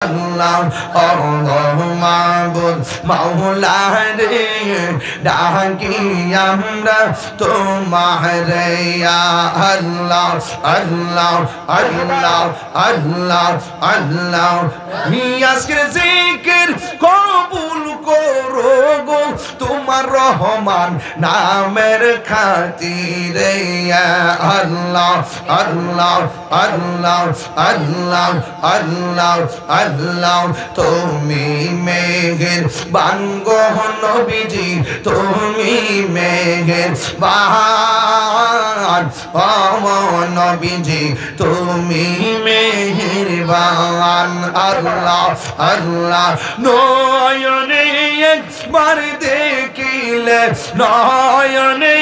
Allah মাবুদ মাওলা রে ডাকি আমরা তোমারে ইয়া আল্লাহ আল্লাহ আল্লাহ আল্লাহ আল্লাহ আজকের জিকির কবুল করো গো তোমার রহমান নামের খাতিরে ইয়া আল্লাহ আল্লাহ আল্লাহ আল্লাহ আল্লাহ আল্লাহ তুমি মেহের বানগো নবীজি তুমি মেহের বান নবীজি তুমি মেহের বান আল্লাহ আল্লাহ নয়নে একবার দেখিলে নয়নে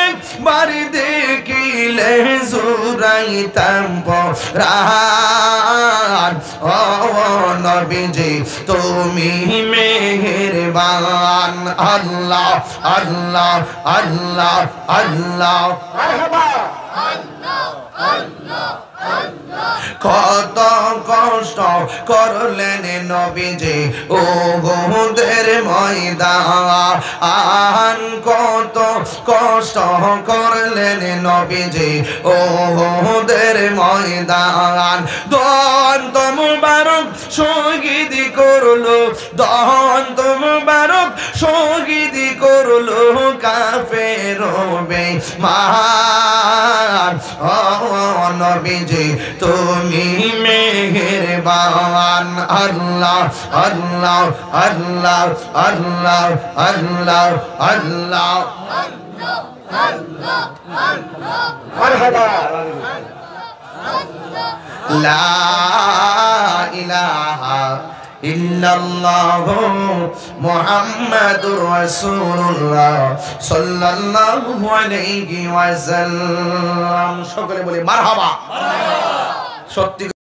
একবার দেখিলে জুরাইতাম পরাণ ও নবীজি তুমি মেহেরবান আল্লাহ আল্লাহ আল্লাহ আল্লাহ কত কষ্ট করলেন নবীজি উহুদের ময়দান কত কষ্ট করলেন নবীজি উহুদের ময়দান দন্ত মুবারক শহীদ করলো দন্ত মুবারক শহীদ করলো কাফের বেঈমান ও নবীজি তুমি মেহেরবান আল্লাহ আল্লাহ আল্লাহ আল্লাহ আল্লাহ আল্লাহ মারহাবা লা ইলাহা ইল্লাল্লাহু মুহাম্মাদুর রাসূলুল্লাহ সাল্লাল্লাহু আলাইহি ওয়াসাল্লাম সকলে বলি মারহাবা সত্যি